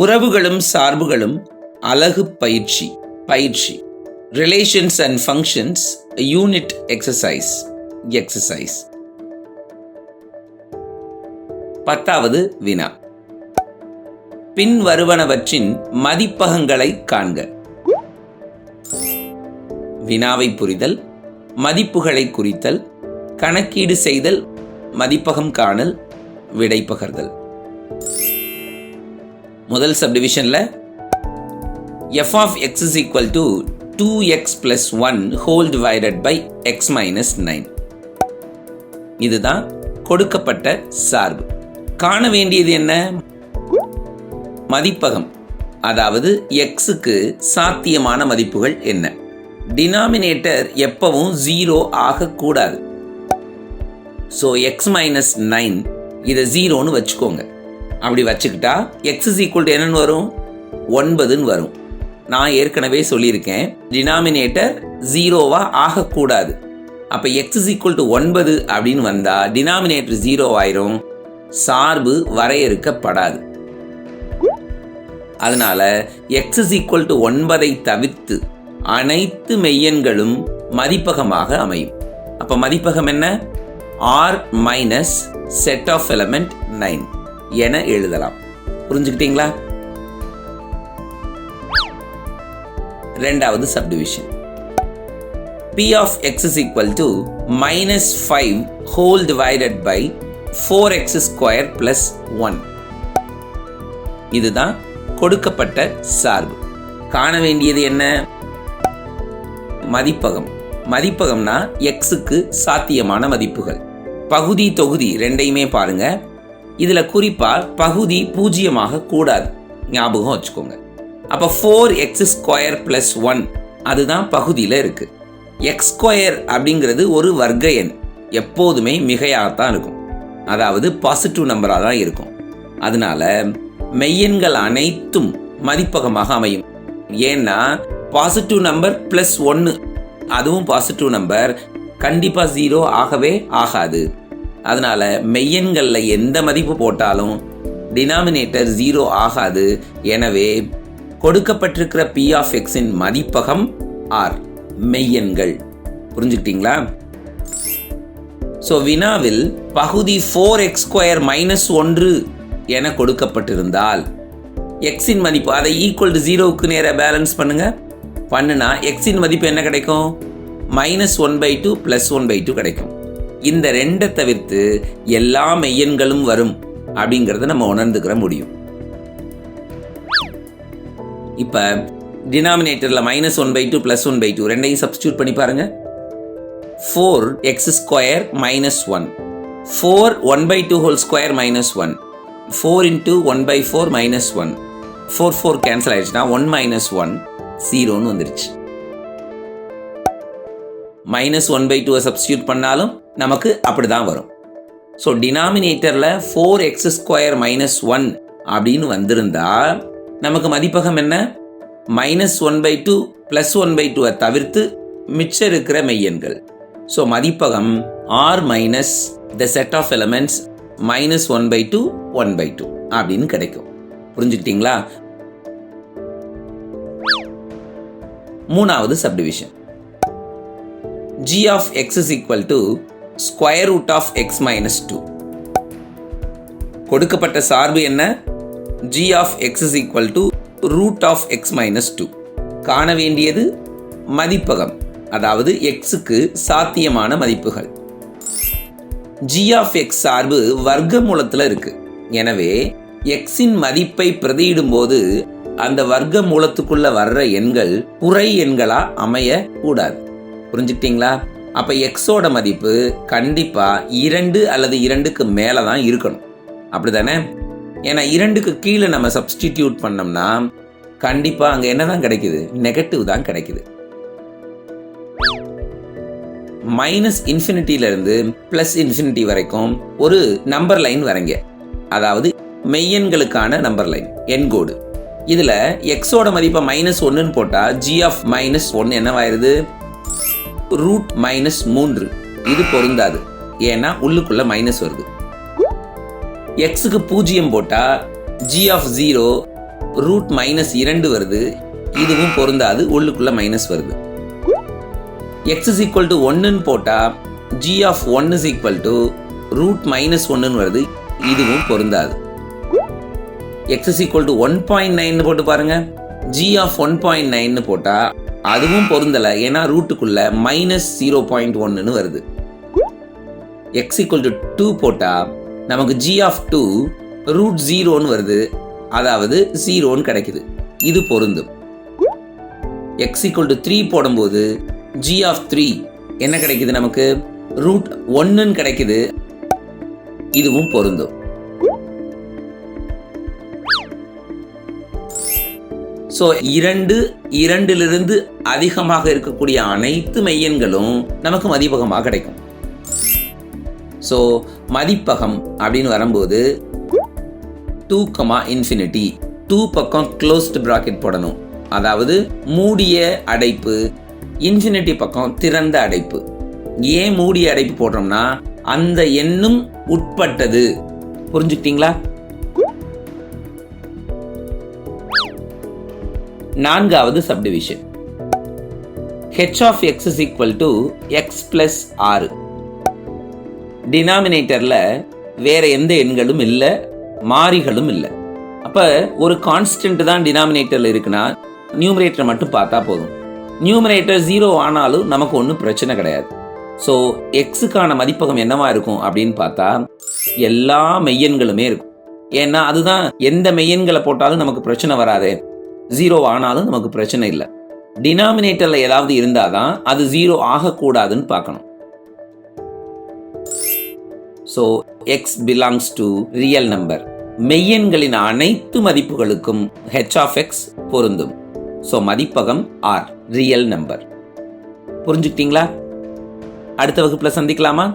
உறவுகளும் சார்புகளும் அலகு பயிற்சி. Relations and functions unit exercise. 10வது வினா. பின் வருவனவற்றின் மதிப்பகங்களை காண்க. வினாவை புரிதல், மதிப்புகளை குறித்தல், கணக்கீடு செய்தல், மதிப்பகம் காணல், விடை பகர்தல். முதல் சப்டிவிஷன்ல f of x is equal to 2x plus 1 whole divided by x minus 9. இதுதான் கொடுக்கப்பட்ட சார்பு. காண வேண்டியது என்ன? மதிப்பகம், அதாவது xக்கு சாத்தியமான மதிப்புகள் என்ன? டினாமினேட்டர் எப்பவும் 0 ஆகக்கூடாது. ஸோ x மைனஸ் 9 இதை 0ன்னு வச்சுக்கோங்க. அப்படி வச்சுக்கிட்டா x is equal to என்னன்னு வரும்? 9ன்னு வரும். நான் ஏற்கனவே சொல்லியிருக்கேன், டினாமினேட்டர் 0வா ஆகக்கூடாது. அப்போ x is equal to 9 அப்படின்னு வந்தால் டினாமினேட்டர் 0 ஆயிரும், சார்பு வரையறுக்கப்படாது. அதனால x is equal to 9ஐ தவிர்த்து அனைத்து மெய்யெண்களும் மதிப்பகமாக அமையும். அப்போ மதிப்பகம் என்ன? r minus set of element 9 என எழுதலாம். புரிஞ்சுக்கிட்டீங்களா? இரண்டாவது subdivision. p of x is equal to minus 5 whole divided by 4x square plus 1. இதுதான் கொடுக்கப்பட்ட சார்பு. காண வேண்டியது என்ன? மதிப்பகம். மதிப்பகம்னா xக்கு சாத்தியமான மதிப்புகள். பகுதி தொகுதி ரெண்டையுமே பாருங்க. இதுல குறிப்பா பகுதி 0 கூடாது, ஞாபகம் வச்சுக்கோங்க. அப்ப 4x ஸ்கொயர் பிளஸ் 1 அதுதான் பகுதியில் இருக்கு. எக்ஸ் ஸ்கொயர் அப்படிங்கிறது ஒரு வர்க்க எண், எப்போதுமே மிகையாகத்தான் இருக்கும், அதாவது பாசிட்டிவ் நம்பராக தான் இருக்கும். அதனால மெய்யெண்கள் அனைத்தும் மதிப்பகமாக அமையும். ஏன்னா பாசிட்டிவ் நம்பர் பிளஸ் 1 அதுவும் பாசிட்டிவ் நம்பர், கண்டிப்பா 0 ஆகவே ஆகாது. அதனால மெய்யெண்கள்ல எந்த மதிப்பு போட்டாலும் டினாமினேட்டர் 0 ஆகாது. எனவே கொடுக்கப்பட்டிருக்கிற p of x in மதிப்பகம் r, மெய்யெண்கள். புரிஞ்சுக்கிட்டீங்களா? ஸோ வினாவில் பகுதி 4x ஸ்கொயர் மைனஸ் 1 என கொடுக்கப்பட்டிருந்தால் எக்ஸின் மதிப்பு அதை ஈக்குவல் டு 0க்கு நேராக பேலன்ஸ் பண்ணுனா எக்ஸின் மதிப்பு என்ன கிடைக்கும்? மைனஸ் 1/2 பிளஸ் 1/2 கிடைக்கும். இந்த ரெண்டை தவிர்த்து எல்லா மெய்யெண்களும் வரும் அப்படிங்கிறத நம்ம உணர்ந்துக்கிற முடியும். இப்ப டினாமினேட்டர்ல மைனஸ் 1/2 பிளஸ் 1/2 ரெண்டையும் சப்ஸ்டியூட் பண்ணி பாருங்க. 4x square minus 1, 4 1/2 whole square minus 1, 4 into 1/4 minus 1, 4 cancel ஆயிடுச்சுன்னா 1 மைனஸ் 1 0ன்னு வந்துருச்சு. மைனஸ் 1/2 சப்ஸ்டியூட் பண்ணாலும் நமக்கு அப்படிதான் வரும். ஸோ டினாமினேட்டர்ல 4x ஸ்கொயர் மைனஸ் 1 அப்படின்னு வந்திருந்தா நமக்கு மதிப்பகம் என்ன? மைனஸ் 1/2 பிளஸ் 1/2 தவிர்த்து மிச்சம் இருக்கிற மெய்யெண்கள். ஸோ மதிப்பகம் r minus the set of elements minus 1/2 1/2 அப்படின்னு கிடைக்கும். புரிஞ்சுக்கிட்டீங்களா? மூணாவது subdivision. g of x is equal to square root of x minus 2. கொடுக்கப்பட்ட சார்பு என்ன? g of x is equal to root of x minus 2. காண வேண்டியது மதிப்பகம், அதாவது xக்கு சாத்தியமான மதிப்புகள். g of x சார்பு வர்க்க மூலத்தில் இருக்கு. எனவே xின் மதிப்பை பிரதியிடும் போது அந்த வர்க்க மூலத்துக்குள்ள வர்ற எண்கள் குறை எண்களா அமைய கூடாது. புரிஞ்சுக்கிட்டீங்களா? அப்ப எக்ஸோட மதிப்பு கண்டிப்பா 2 அல்லது 2க்கு மேல தான் இருக்கணும். அப்படிதானே? ஏன்னா 2க்கு கீழே நம்ம சப்ஸ்டிடியூட் பண்ணோம்னா கண்டிப்பா அங்க என்னதான் கிடைக்குது? நெகட்டிவ் தான் கிடைக்குது. மைனஸ் இன்ஃபினிட்டில இருந்து பிளஸ் இன்ஃபினிட்டி வரைக்கும் ஒரு நம்பர் லைன் வரைங்க, அதாவது மெய்யெண்களுக்கான நம்பர் லைன், எண்கோடு. இதுல எக்ஸோட மதிப்பை மைனஸ் 1ன்னு போட்டா g of மைனஸ் 1 என்னவாயிருது? Root minus 3. இது பொருந்தாது, ஏன்னா உள்ளுக்குள்ள மைனஸ் வருது. எக்ஸுக்கு 0 போட்டா g of 0 ரூட் -2 வருது, இதுவும் பொருந்தாது, உள்ளுக்குள்ள மைனஸ் வருது. x is equal to 1 போட்டா g of 1 is equal to root -1 வருது, இதுவும் பொருந்தாது. x is equal to 1.9 போட்டு பாருங்க, g of 1.9 போட்டா அதுவும் பொருந்தல, ஏன்னா ரூட்டுக்குள்ள -0.1 வருது. x equal to 2 போட்டா நமக்கு g of 2 ரூட் 0 வருது, அதாவது 0 கிடைக்குது, இது பொருந்தும். x equal to 3 போடும்போது g of 3 என்ன கிடைக்குது, நமக்கு ரூட் 1 கிடைக்குது, இதுவும் பொருந்தும். ஸோ 2 அதிகமாக இருக்கக்கூடிய அனைத்து மெய்யெண்களும் நமக்கு மதிப்பகமாக கிடைக்கும். ஸோ மதிப்பகம் அப்படின்னு வரும்போது 2, 2 பக்கம் க்ளோஸ்டு பிராக்கெட் போடணும், அதாவது மூடிய அடைப்பு, இன்ஃபினிட்டி பக்கம் திறந்த அடைப்பு. ஏன் மூடிய அடைப்பு போடுறோம்னா அந்த எண்ணும் உட்பட்டது. புரிஞ்சுக்கிட்டீங்களா? 4வது subdivision. h of x is equal to x plus 6. டினாமினேட்டர்ல வேற எந்த எண்களும் இல்லை, மாறிகளும் இல்லை. அப்ப ஒரு கான்ஸ்டன்ட் தான் டினாமினேட்டர்ல இருக்குன்னா நியூமரேட்டர் மட்டும் பார்த்தா போதும். நியூமரேட்டர் 0 ஆனாலும் நமக்கு ஒன்றும் பிரச்சனை கிடையாது. ஸோ எக்ஸுக்கான மதிப்பகம் என்னவா இருக்கும் அப்படின்னு பார்த்தா எல்லா மெய்யெண்களுமே இருக்கும். ஏன்னா அதுதான், எந்த மெய்யெண்களை போட்டாலும் நமக்கு பிரச்சனை வராது, 0 ஆனாலும் நமக்கு பிரச்சனை இல்லை. டினாமினேட்டர்ல ஏதாவது இருந்தாதான் அது 0 ஆகக்கூடாதுன்னு பார்க்கணும். So x belongs to real number. மெய்யெண்களின் அனைத்து மதிப்புகளுக்கும் h of x பொருந்தும். ஸோ மதிப்பகம் ஆர், ரியல் நம்பர். புரிஞ்சுக்கிட்டீங்களா? அடுத்த வகுப்புல சந்திக்கலாமா?